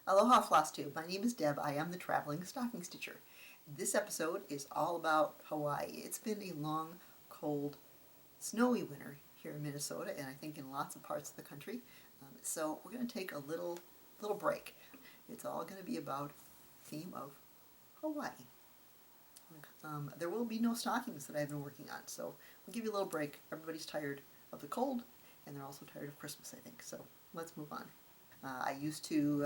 Aloha Flosstube, my name is Deb. I am the Traveling Stocking Stitcher. This episode is all about Hawaii. It's been a long, cold, snowy winter here in Minnesota and I think in lots of parts of the country. So we're going to take a little break. It's all going to be about the theme of Hawaii. There will be no stockings that I've been working on, so we'll give you a little break. Everybody's tired of the cold and they're also tired of Christmas, I think, so let's move on. I used to,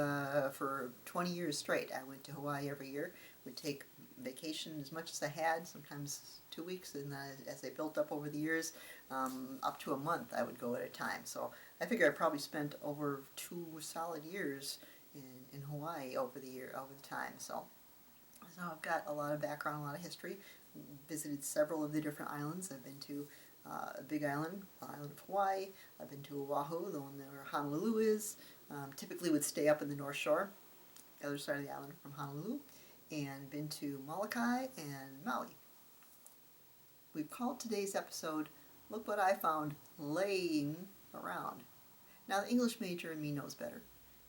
for 20 years straight, I went to Hawaii every year. Would take vacation as much as I had, sometimes 2 weeks, and as they built up over the years, up to a month I would go at a time. So I figure I probably spent over 2 solid years in Hawaii over the time. So I've got a lot of background, a lot of history. Visited several of the different islands. I've been to Big Island, island of Hawaii. I've been to Oahu, the one where Honolulu is. Typically would stay up in the North Shore, the other side of the island from Honolulu, and been to Molokai and Maui. We've called today's episode, Look What I Found Laying Around. Now the English major in me knows better,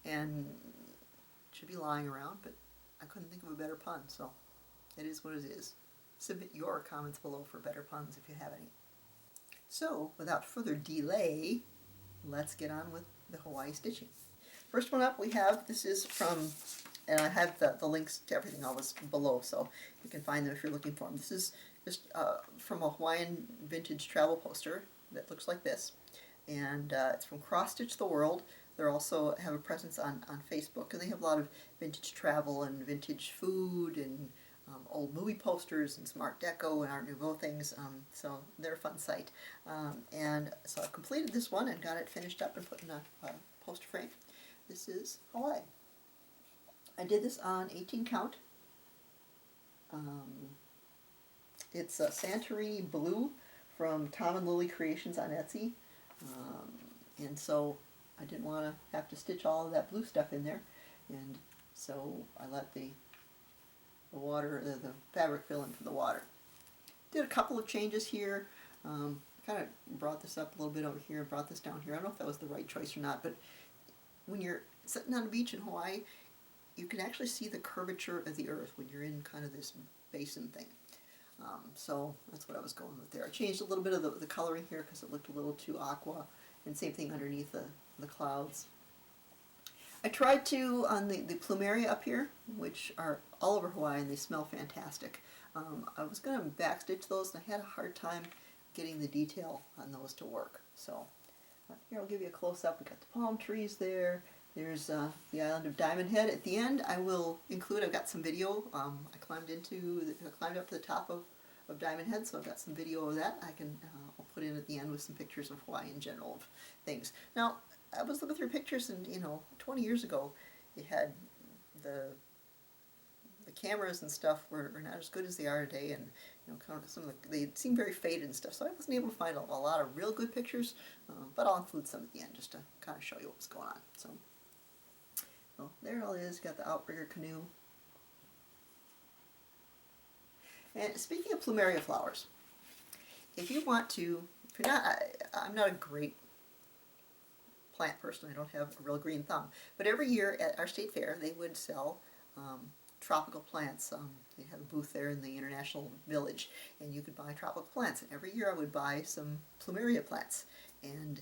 and it should be lying around, but I couldn't think of a better pun, so it is what it is. Submit your comments below for better puns if you have any. So, without further delay, let's get on with the Hawaii stitching. First one up we have, this is from, and I have the links to everything always below, so you can find them if you're looking for them. This is just from a Hawaiian vintage travel poster that looks like this, and it's from Cross Stitch the World. They also have a presence on Facebook, and they have a lot of vintage travel and vintage food and old movie posters and smart deco and Art Nouveau things, so they're a fun site. And so I completed this one and got it finished up and put in a poster frame. This is Hawaii. I did this on 18 count. It's a Santorini Blue from Tom and Lily Creations on Etsy, and so I didn't want to have to stitch all of that blue stuff in there, and so I let the fabric fill in for the water. Did a couple of changes here. Kind of brought this up a little bit over here and brought this down here. I don't know if that was the right choice or not, but when you're sitting on a beach in Hawaii, you can actually see the curvature of the earth when you're in kind of this basin thing. So that's what I was going with there. I changed a little bit of the coloring here because it looked a little too aqua, and same thing underneath the clouds. I tried to, on the Plumeria up here, which are all over Hawaii and they smell fantastic. I was going to backstitch those and I had a hard time getting the detail on those to work. So here I'll give you a close-up. We've got the palm trees there. There's the island of Diamond Head. At the end I will include, I've got some video. I climbed up to the top of Diamond Head, so I've got some video of that. I'll put in at the end with some pictures of Hawaii in general of things. Now, I was looking through pictures and, 20 years ago, you had the cameras and stuff were not as good as they are today, and kind of they seem very faded and stuff, so I wasn't able to find a lot of real good pictures, but I'll include some at the end just to kind of show you what's going on. So, well, there it all is. Got the outrigger canoe. And speaking of Plumeria flowers, if you want to, if you're not, I'm not a great plant person, I don't have a real green thumb, but every year at our state fair they would sell tropical plants. They have a booth there in the International Village and you could buy tropical plants, and every year I would buy some Plumeria plants, and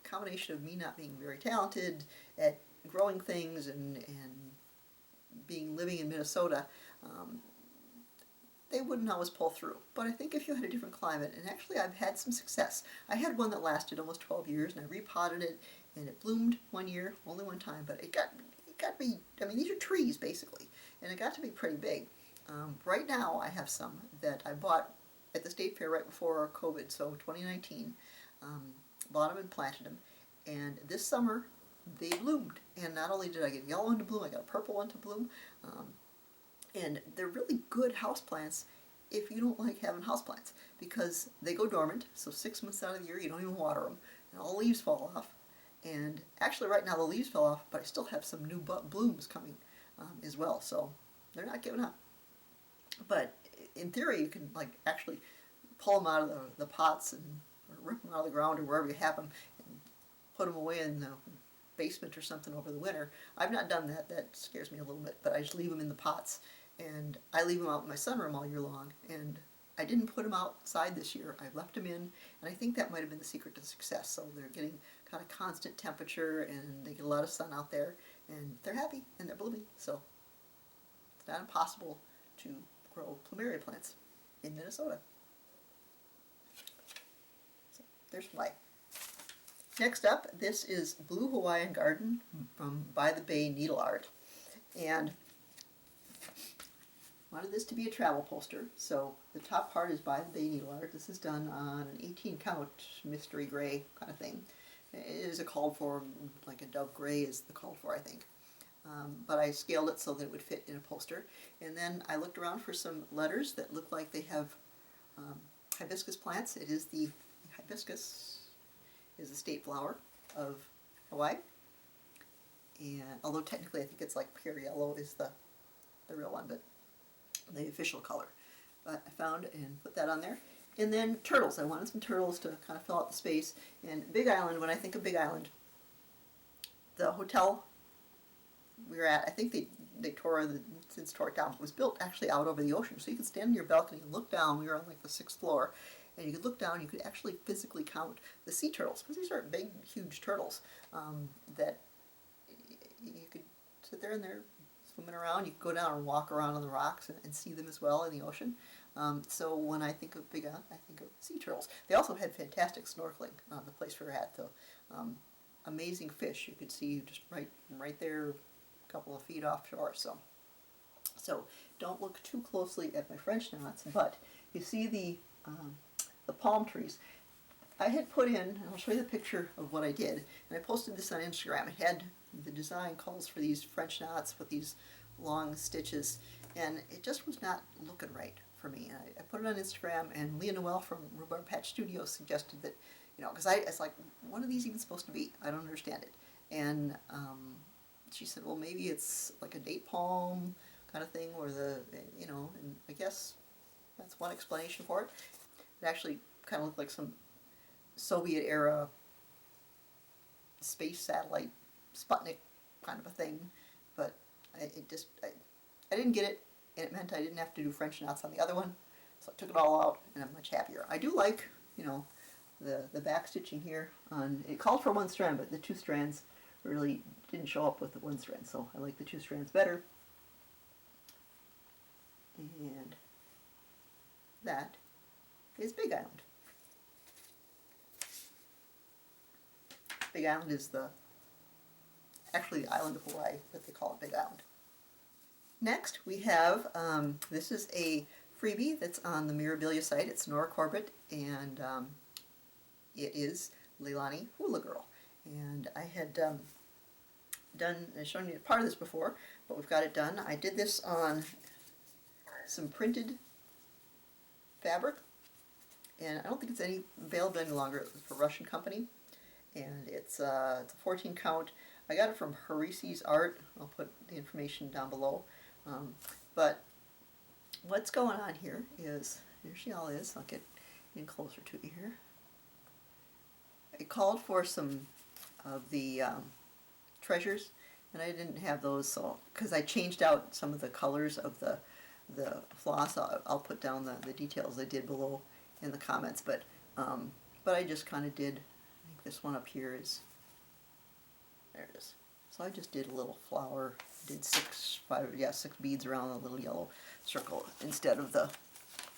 combination of me not being very talented at growing things and living in Minnesota, they wouldn't always pull through. But I think if you had a different climate, and actually I've had some success. I had one that lasted almost 12 years and I repotted it and it bloomed one year, only one time, but it got to be, these are trees basically, and it got to be pretty big. Right now I have some that I bought at the state fair right before COVID, so 2019, bought them and planted them, and this summer they bloomed, and not only did I get a yellow one to bloom, I got a purple one to bloom. And they're really good houseplants if you don't like having houseplants, because they go dormant, so 6 months out of the year you don't even water them, and all the leaves fall off. And actually right now the leaves fell off, but I still have some new blooms coming as well, so they're not giving up. But in theory you can actually pull them out of the pots and or rip them out of the ground or wherever you have them and put them away in the basement or something over the winter. I've not done that. That scares me a little bit, but I just leave them in the pots, and I leave them out in my sunroom all year long. And I didn't put them outside this year. I left them in, and I think that might have been the secret to success. So they're getting kind of constant temperature, and they get a lot of sun out there, and they're happy, and they're blooming. So it's not impossible to grow Plumeria plants in Minnesota. So there's why. Next up, this is Blue Hawaiian Garden from By the Bay Needleart, and wanted this to be a travel poster. So the top part is By the Bay Needleart. This is done on an 18 count mystery gray kind of thing. It is a called for, like a dove gray is the called for, I think. But I scaled it so that it would fit in a poster. And then I looked around for some letters that look like they have hibiscus plants. It is the hibiscus is the state flower of Hawaii. And although technically I think it's like pure yellow is the real one, but the official color. But I found and put that on there. And then turtles. I wanted some turtles to kind of fill out the space. And Big Island, when I think of Big Island, the hotel we were at, I think they tore it down. It was built actually out over the ocean. So you could stand on your balcony and look down. We were on like the 6th floor. And you could look down, you could actually physically count the sea turtles, because these are big, huge turtles that you could sit there and they're swimming around. You could go down and walk around on the rocks and see them as well in the ocean. So when I think of Big Island, I think of sea turtles. They also had fantastic snorkeling, the place we were at, though. Amazing fish you could see just right there, a couple of feet offshore. So don't look too closely at my French knots, but you see the palm trees. I had put in, and I'll show you the picture of what I did, and I posted this on Instagram. It had, the design calls for these French knots with these long stitches, and it just was not looking right for me. And I put it on Instagram, and Leah Noel from Rhubarb Patch Studios suggested that, because it's like, what are these even supposed to be? I don't understand it. And she said, well, maybe it's like a date palm kind of thing, or and I guess that's one explanation for it. It actually kind of looked like some Soviet-era space satellite, Sputnik kind of a thing, but I didn't get it, and it meant I didn't have to do French knots on the other one, so I took it all out, and I'm much happier. I do like, the back stitching here. It called for 1 strand, but the 2 strands really didn't show up with the 1 strand, so I like the 2 strands better. And that is Big Island. Big Island is actually the island of Hawaii, but they call it Big Island. Next we have, this is a freebie that's on the Mirabilia site. It's Nora Corbett, and it is Leilani Hula Girl. And I had shown you part of this before, but we've got it done. I did this on some printed fabric, and I don't think it's available any longer. It's for a Russian company, and it's a 14 count. I got it from Hrisisi's Art. I'll put the information down below. But what's going on here is, here she all is. I'll get in closer to you here. It called for some of the treasures, and I didn't have those, so because I changed out some of the colors of the floss. I'll put down the details I did below in the comments, but I just kind of did, I think this one up here is, there it is. So I just did a little flower, did 6 beads around a little yellow circle instead of the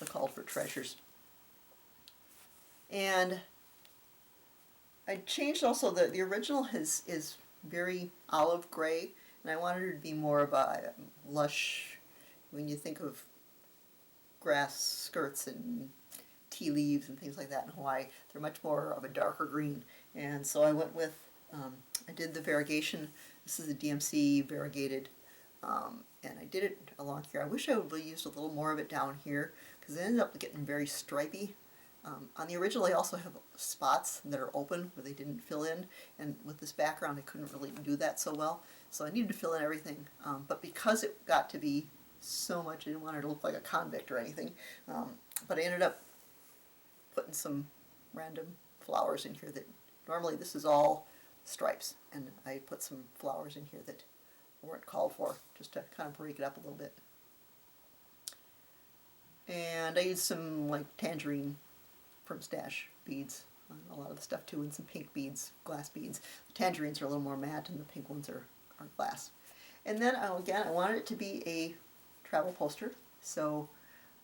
call for treasures. And I changed also, the original is very olive gray, and I wanted her to be more of a lush, when you think of grass skirts and tea leaves and things like that in Hawaii, they're much more of a darker green. And so I went with, I did the variegation. This is the DMC variegated, and I did it along here. I wish I would have used a little more of it down here, because it ended up getting very stripy. On the original I also have spots that are open where they didn't fill in, and with this background I couldn't really do that so well, so I needed to fill in everything, but because it got to be so much, I didn't want her to look like a convict or anything, but I ended up putting some random flowers in here that normally this is all stripes, and I put some flowers in here that weren't called for, just to kind of break it up a little bit. And I used some like tangerine from Stash beads on a lot of the stuff too, and some pink beads, glass beads. The tangerines are a little more matte and the pink ones are glass. And then again, I wanted it to be a travel poster, so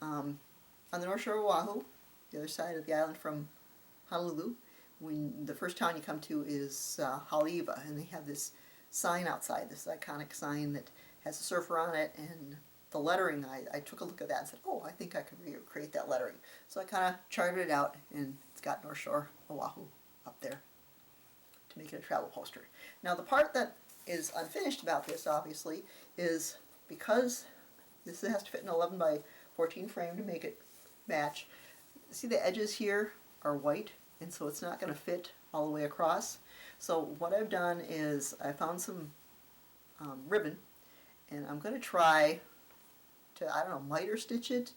on the North Shore of Oahu, the other side of the island from Honolulu, when the first town you come to is Haleiwa, and they have this sign outside, this iconic sign that has a surfer on it, and the lettering, I took a look at that and said, oh, I think I could recreate that lettering. So I kind of charted it out, and it's got North Shore Oahu up there to make it a travel poster. Now the part that is unfinished about this, obviously, is because this has to fit in an 11 by 14 frame to make it match. See, the edges here are white, and so it's not going to fit all the way across. So what I've done is I found some ribbon, and I'm going to try to, I don't know, miter stitch it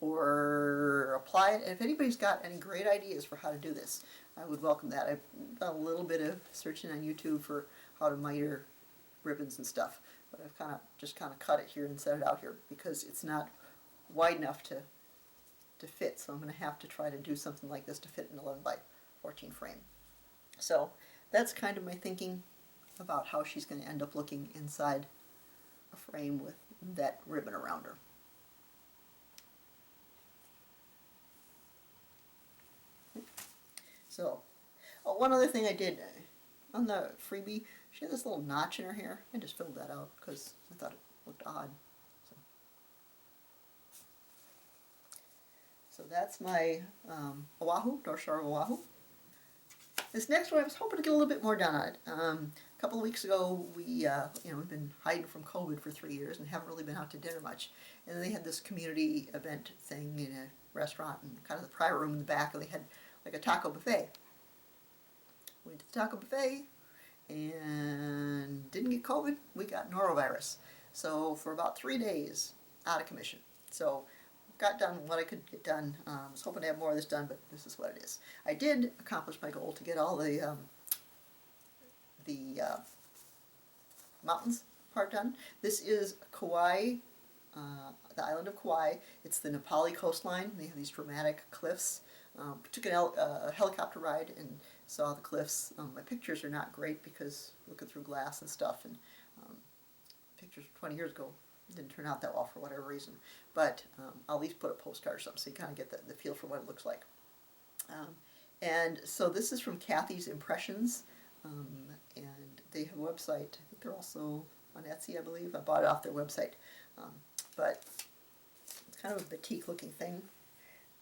or apply it. And if anybody's got any great ideas for how to do this, I would welcome that. I've done a little bit of searching on YouTube for how to miter ribbons and stuff, but I've just kind of cut it here and set it out here because it's not wide enough to fit, so I'm going to have to try to do something like this to fit an 11 by 14 frame. So that's kind of my thinking about how she's going to end up looking inside a frame with that ribbon around her. So, oh, one other thing I did on the freebie, she had this little notch in her hair. I just filled that out because I thought it looked odd. So that's my Oahu, North Shore of Oahu. This next one, I was hoping to get a little bit more done on it. A couple of weeks ago, we've been hiding from COVID for 3 years and haven't really been out to dinner much. And then they had this community event thing in a restaurant and kind of the private room in the back, and they had like a taco buffet. Went to the taco buffet and didn't get COVID. We got norovirus. So for about 3 days, out of commission. So got done what I could get done. I was hoping to have more of this done, but this is what it is. I did accomplish my goal to get all the mountains part done. This is Kauai, the island of Kauai. It's the Nepali coastline. They have these dramatic cliffs. Took a helicopter ride and saw the cliffs. My pictures are not great because looking through glass and stuff, and pictures 20 years ago didn't turn out that well for whatever reason. But I'll at least put a postcard or something so you kind of get the feel for what it looks like. And so this is from Kathy's Impressions, and they have a website. I think they're also on Etsy, I believe. I bought it off their website. But it's kind of a batik looking thing.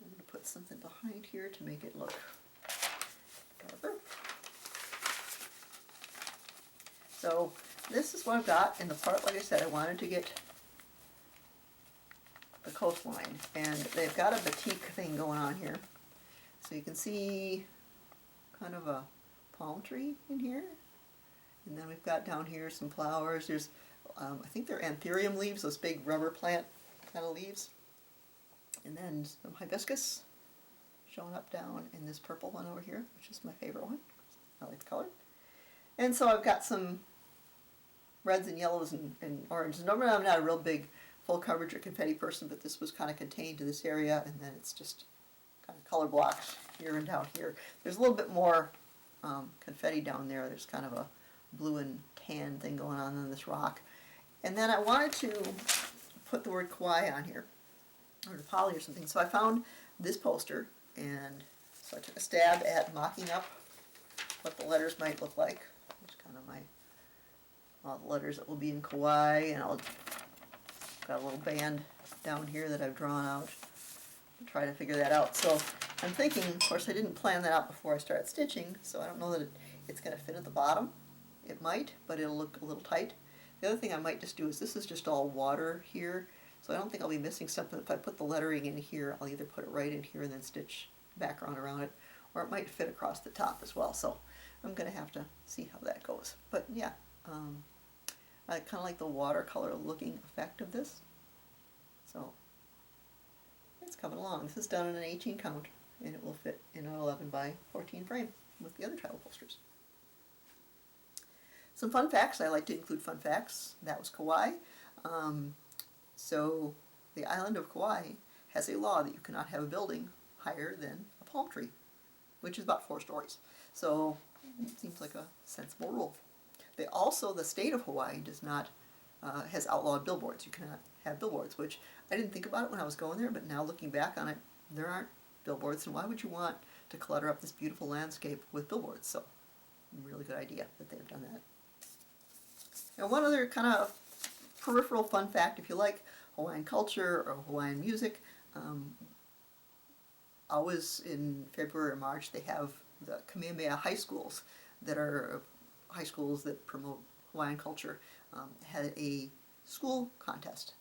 I'm going to put something behind here to make it look darker. So this is what I've got in the part, like I said, I wanted to get the coastline, and they've got a batik thing going on here. So you can see kind of a palm tree in here, and then we've got down here some flowers. There's, I think they're anthurium leaves, those big rubber plant kind of leaves, and then some hibiscus showing up down in this purple one over here, which is my favorite one. I like the color. And so I've got some reds and yellows and oranges. Normally I'm not a real big full coverage or confetti person, but this was kind of contained to this area, and then it's just kind of color blocks here and down here. There's a little bit more confetti down there. There's kind of a blue and tan thing going on in this rock. And then I wanted to put the word Kauai on here, or Nepali or something. So I found this poster, and so I took a stab at mocking up what the letters might look like. It's kind of all the letters that will be in Kauai, and I'll got a little band down here that I've drawn out to try to figure that out. So I'm thinking, of course I didn't plan that out before I started stitching, so I don't know that it's going to fit at the bottom. It might, but it'll look a little tight. The other thing I might just do is, this is just all water here, so I don't think I'll be missing something. If I put the lettering in here, I'll either put it right in here and then stitch background around it, or it might fit across the top as well. So I'm going to have to see how that goes. But yeah, I kind of like the watercolor looking effect of this. So it's coming along. This is done in an 18 count, and it will fit in an 11 by 14 frame with the other travel posters. Some fun facts. I like to include fun facts. That was Kauai. So the island of Kauai has a law that you cannot have a building higher than a palm tree, which is about 4 stories. So it seems like a sensible rule. The state of Hawaii does not, has outlawed billboards. You cannot have billboards, which I didn't think about it when I was going there, but now looking back on it, there aren't billboards, and why would you want to clutter up this beautiful landscape with billboards? So, really good idea that they've done that. And one other kind of peripheral fun fact, if you like Hawaiian culture or Hawaiian music, always in February or March they have the Kamehameha high schools that are high schools that promote Hawaiian culture, had a school contest.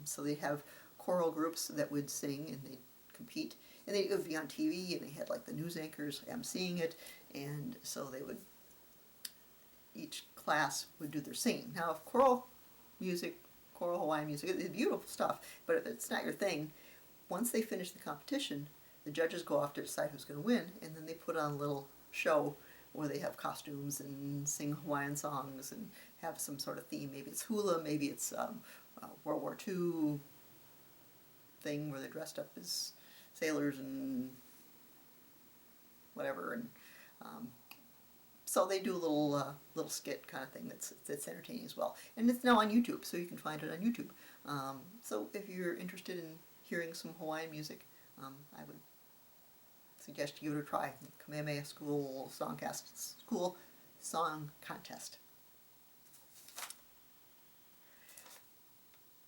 So they have choral groups that would sing and they'd compete, and it would be on TV, and they had like the news anchors emceeing it, and so they would, each class would do their singing. Now, if choral Hawaiian music, it's beautiful stuff, but if it's not your thing, once they finish the competition, the judges go off to decide who's going to win, and then they put on a little show where they have costumes and sing Hawaiian songs and have some sort of theme. Maybe it's hula, maybe it's World War II thing where they're dressed up as sailors and whatever, and so they do a little skit kind of thing that's entertaining as well. And it's now on YouTube, so you can find it on YouTube. So if you're interested in hearing some Hawaiian music, I would suggest you give it a try. Kamehameha School Song Contest.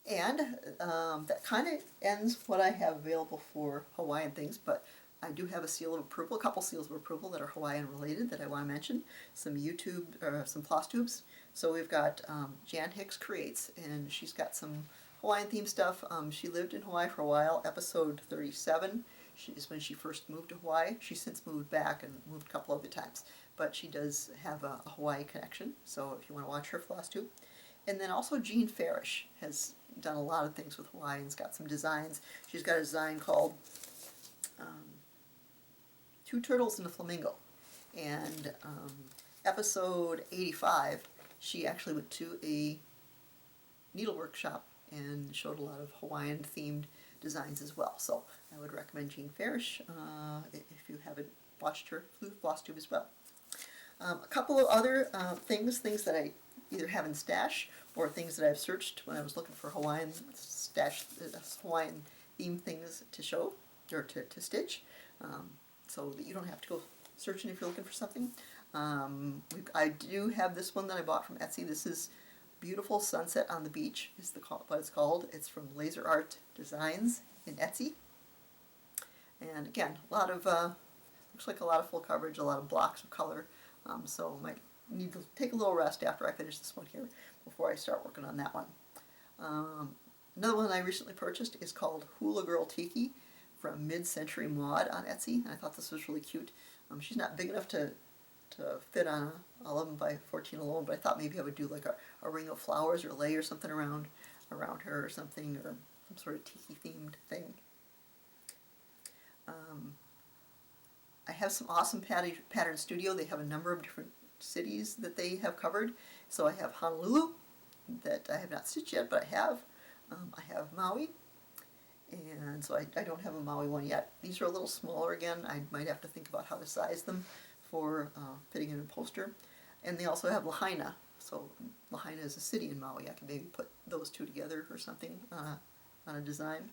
And that kind of ends what I have available for Hawaiian things, but I do have a seal of approval, a couple seals of approval that are Hawaiian related that I want to mention. Some some Flosstubes. So we've got Jan Hicks Creates, and she's got some Hawaiian themed stuff. She lived in Hawaii for a while. Episode 37 is when she first moved to Hawaii. She's since moved back and moved a couple other times, but she does have a Hawaii connection, so if you want to watch her Flosstube. And then also Jean Farish has done a lot of things with Hawaiians, got some designs. She's got a design called Two Turtles and a Flamingo. And episode 85, she actually went to a needlework shop and showed a lot of Hawaiian themed designs as well. So I would recommend Jean Farish if you haven't watched her Flosstube as well. A couple of other things that I either have in stash or things that I've searched when I was looking for Hawaiian Hawaiian themed things to show or to stitch, so that you don't have to go searching if you're looking for something. I do have this one that I bought from Etsy. This is Beautiful Sunset on the Beach is what it's called. It's from Laser Art Designs in Etsy. And again, a lot of, looks like a lot of full coverage, a lot of blocks of color. So I might need to take a little rest after I finish this one here before I start working on that one. Another one I recently purchased is called Hula Girl Tiki from Mid-Century Mod on Etsy. And I thought this was really cute. She's not big enough to fit on a 11 by 14 alone, but I thought maybe I would do like a ring of flowers or lay or something around her or something, or some sort of tiki themed thing. I have some awesome Pattern Studio. They have a number of different cities that they have covered. So I have Honolulu that I have not stitched yet, but I have. I have Maui, and so I don't have a Maui one yet. These are a little smaller again. I might have to think about how to size them for fitting in a poster. And they also have Lahaina. So Lahaina is a city in Maui. I can maybe put those two together or something on a design.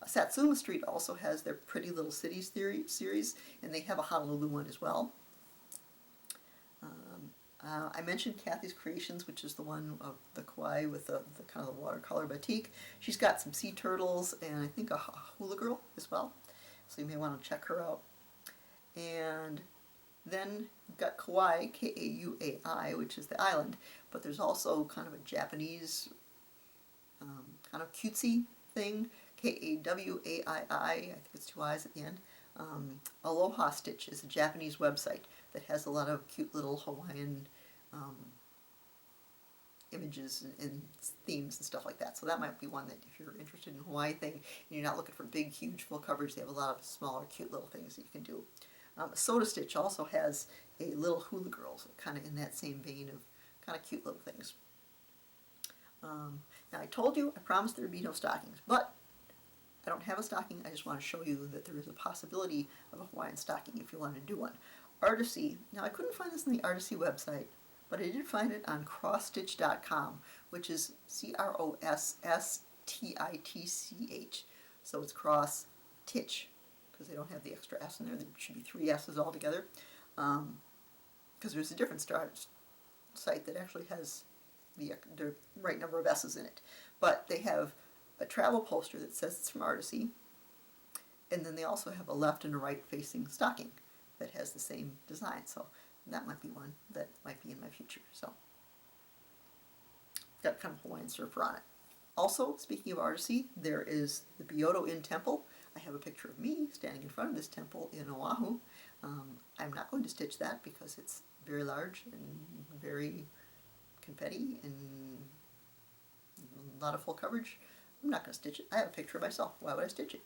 Satsuma Street also has their Pretty Little Cities series, and they have a Honolulu one as well. I mentioned Kathy's Creations, which is the one of the Kauai with the kind of the watercolor batik. She's got some sea turtles and I think a hula girl as well, so you may want to check her out. And then you've got Kauai, K-A-U-A-I, which is the island, but there's also kind of a Japanese kind of cutesy thing, K-A-W-A-I-I, I think it's 2 I's at the end. Aloha Stitch is a Japanese website that has a lot of cute little Hawaiian images and themes and stuff like that. So that might be one that if you're interested in Hawaii thing and you're not looking for big, huge, full coverage, they have a lot of smaller, cute little things that you can do. Soda Stitch also has a little hula girl, so kind of in that same vein kind of cute little things. Now I told you, I promised there would be no stockings, but I don't have a stocking. I just want to show you that there is a possibility of a Hawaiian stocking if you want to do one. Artisy. Now I couldn't find this on the Artisy website, but I did find it on crossstitch.com, which is CROSSTITCH. So it's cross stitch, because they don't have the extra S in there. There should be 3 S's altogether. Because there's a different site that actually has the right number of S's in it. But they have a travel poster that says it's from Artisy, and then they also have a left and a right facing stocking that has the same design. So that might be one that might be in my future. So got kind of Hawaiian surfer on it. Also, speaking of Artisy, there is the Bioto Inn Temple. I have a picture of me standing in front of this temple in Oahu. I'm not going to stitch that because it's very large and very confetti and a lot of full coverage. I'm not going to stitch it. I have a picture of myself. Why would I stitch it?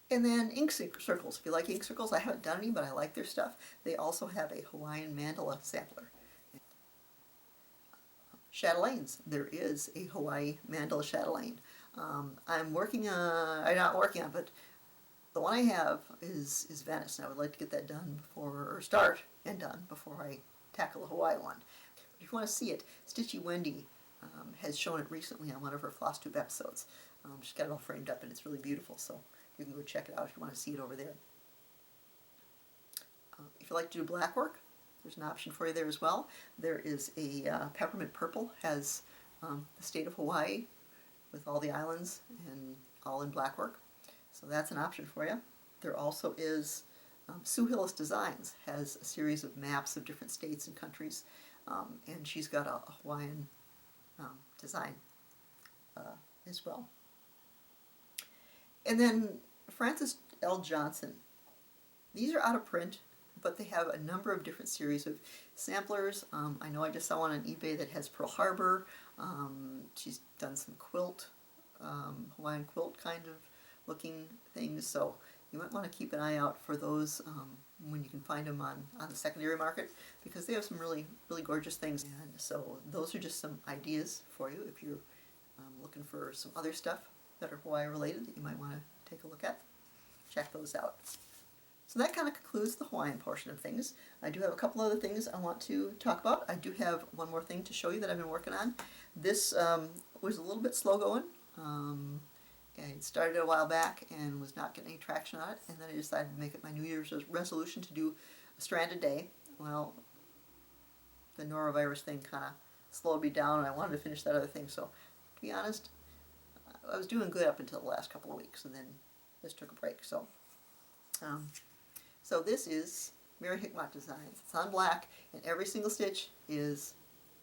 And then ink circles. If you like ink circles, I haven't done any, but I like their stuff. They also have a Hawaiian mandala sampler. Chatelaines. There is a Hawaii mandala chatelaine. I'm not working on, but the one I have is Venice, and I would like to get that done before I tackle the Hawaii one. But if you want to see it, Stitchy Wendy has shown it recently on one of her Flosstube episodes. She's got it all framed up and it's really beautiful, so you can go check it out if you want to see it over there. If you like to do black work, there's an option for you there as well. There is a peppermint purple, has the state of Hawaii with all the islands and all in black work. So that's an option for you. There also is Sue Hillis Designs has a series of maps of different states and countries, and she's got a Hawaiian design as well. And then Francis L. Johnson. These are out of print, but they have a number of different series of samplers. I know I just saw one on eBay that has Pearl Harbor. She's done some quilt, Hawaiian quilt kind of looking things, so you might want to keep an eye out for those when you can find them on the secondary market, because they have some really gorgeous things. And so those are just some ideas for you if you're looking for some other stuff that are Hawaii related that you might want to take a look at. Check those out. So that kind of concludes the Hawaiian portion of things. I do have a couple other things I want to talk about. I do have one more thing to show you that I've been working on. This was a little bit slow going. I started a while back and was not getting any traction on it, and then I decided to make it my New Year's resolution to do a strand a day. Well, the norovirus thing kind of slowed me down, and I wanted to finish that other thing, so to be honest, I was doing good up until the last couple of weeks, and then this took a break. So so this is Mary Hickmott Designs. It's on black, and every single stitch is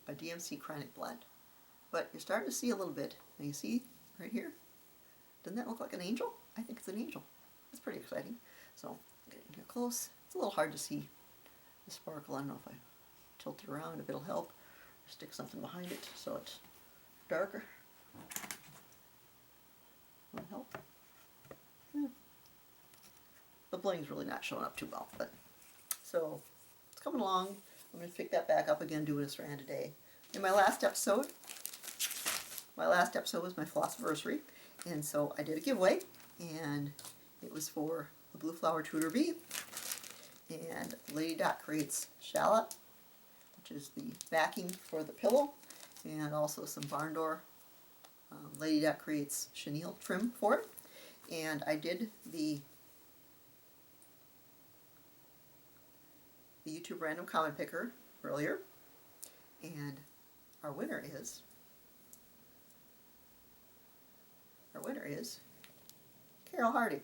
a DMC Chronic blend. But you're starting to see a little bit. Now you see right here? Doesn't that look like an angel? I think it's an angel. It's pretty exciting. So get in here close. It's a little hard to see the sparkle. I don't know if I tilt it around, if it'll help. Or stick something behind it so it's darker. Will it help? Yeah. The bling's really not showing up too well, but so it's coming along. I'm going to pick that back up again, doing a strand a day. In my last episode was my Flossversary, and so I did a giveaway, and it was for the Blue Flower Tudor Bee and Lady Dot Creates Shallot, which is the backing for the pillow, and also some barn door Lady Dot Creates chenille trim for it. And I did the YouTube random comment picker earlier, and our winner is Carol Hardy.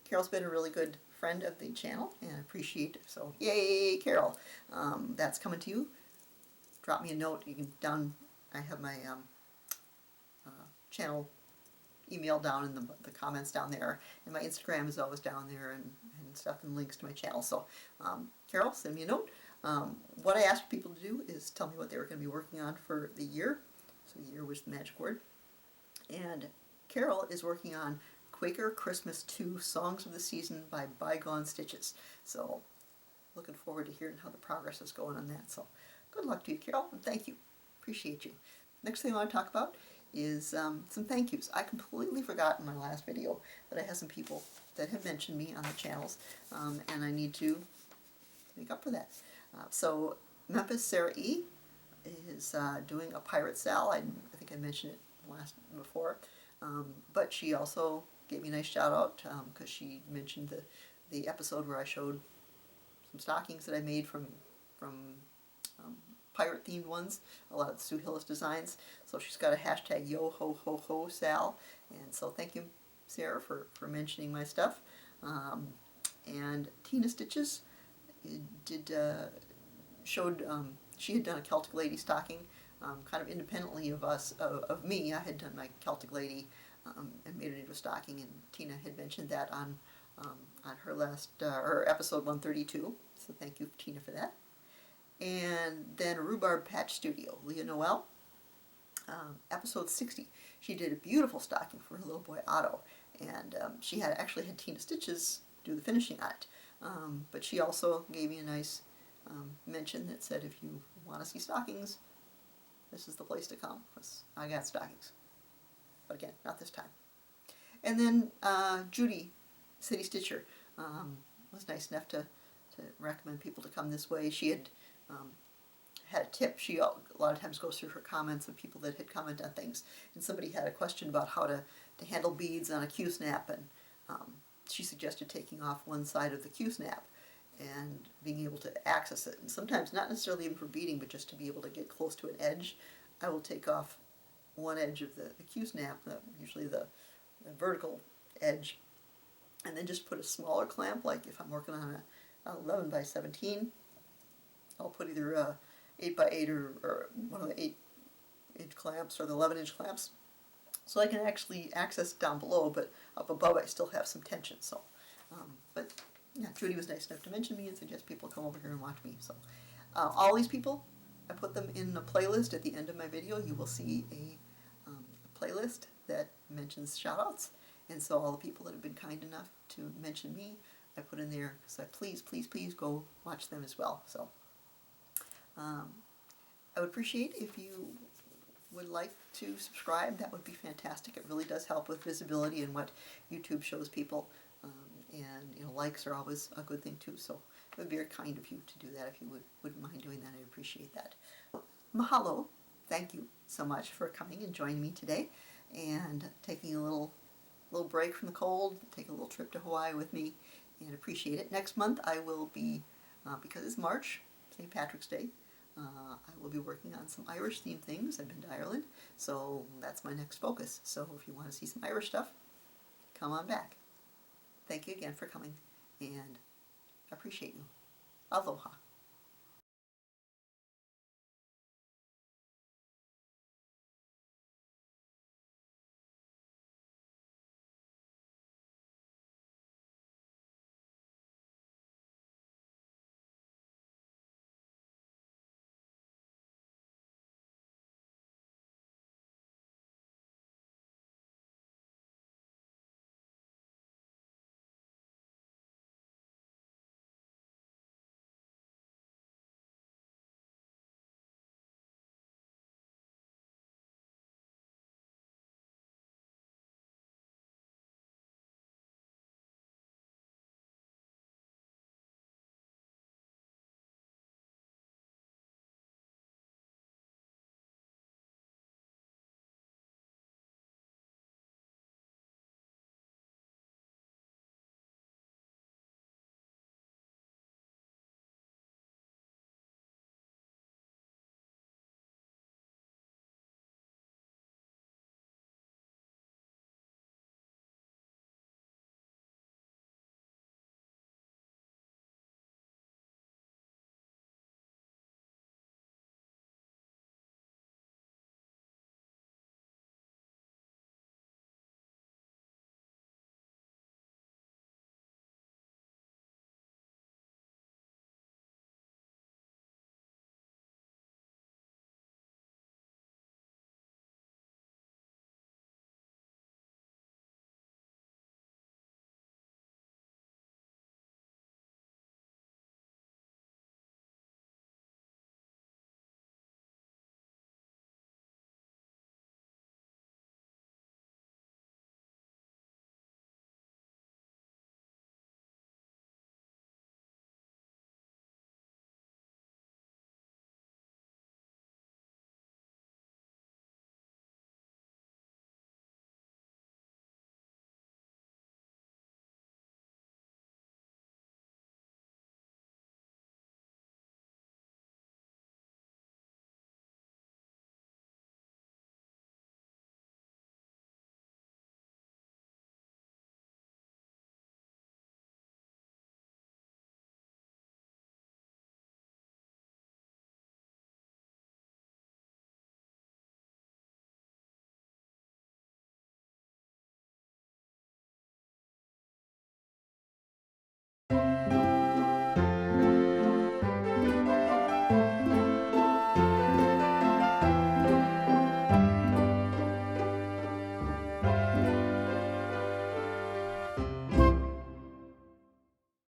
Carol's been a really good friend of the channel, and I appreciate it. So yay, Carol! That's coming to you. Drop me a note. You can I have my channel email down in the comments down there, and my Instagram is always down there, and stuff, and links to my channel. So Carol, send me a note. What I asked people to do is tell me what they were going to be working on for the year. So the year was the magic word. And Carol is working on Quaker Christmas 2 Songs of the Season by Bygone Stitches. So looking forward to hearing how the progress is going on that. So good luck to you, Carol, and thank you. Appreciate you. Next thing I want to talk about is some thank yous. I completely forgot in my last video that I have some people that have mentioned me on the channels, and I need to make up for that. So Memphis Sarah E. is doing a pirate sal. I think I mentioned it before, but she also gave me a nice shout out because she mentioned the episode where I showed some stockings that I made from pirate themed ones, a lot of Sue Hillis designs. So she's got a hashtag yo ho ho ho sal, and so thank you, Sarah, for mentioning my stuff. And Tina Stitches showed she had done a Celtic Lady stocking kind of independently of me. I had done my Celtic Lady and made it into a stocking, and Tina had mentioned that on her last her episode 132. So thank you, Tina, for that. And then Rhubarb Patch Studio, Leah Noel, episode 60. She did a beautiful stocking for her little boy Otto, and she actually had Tina Stitches do the finishing on it. But she also gave me a nice mention that said, if you want to see stockings, this is the place to come, because I got stockings. But again, not this time. And then Judy, City Stitcher, was nice enough to recommend people to come this way. She had had a tip. She a lot of times goes through her comments of people that had commented on things, and somebody had a question about how to handle beads on a Q-snap, and she suggested taking off one side of the Q-snap and being able to access it. And sometimes, not necessarily even for beading, but just to be able to get close to an edge, I will take off one edge of the Q-snap, usually the vertical edge, and then just put a smaller clamp, like if I'm working on a 11 by 17, I'll put either a 8 by 8 or one of the 8-inch clamps or the 11-inch clamps, so I can actually access down below, but up above I still have some tension. So, but yeah, Judy was nice enough to mention me and suggest people come over here and watch me. So, all these people, I put them in a playlist at the end of my video. You will see a playlist that mentions shout-outs, and so all the people that have been kind enough to mention me, I put in there, so please, please, please go watch them as well. So I would appreciate if you would like to subscribe. That would be fantastic. It really does help with visibility and what YouTube shows people, and likes are always a good thing too. So it would be very kind of you to do that. If you wouldn't mind doing that, I'd appreciate that. Mahalo. Thank you so much for coming and joining me today and taking a little break from the cold, take a little trip to Hawaii with me, and appreciate it. Next month I will be, because it's March, St. Patrick's Day, I will be working on some Irish themed things. I've been to Ireland, so that's my next focus. So if you want to see some Irish stuff, come on back. Thank you again for coming, and I appreciate you. Aloha.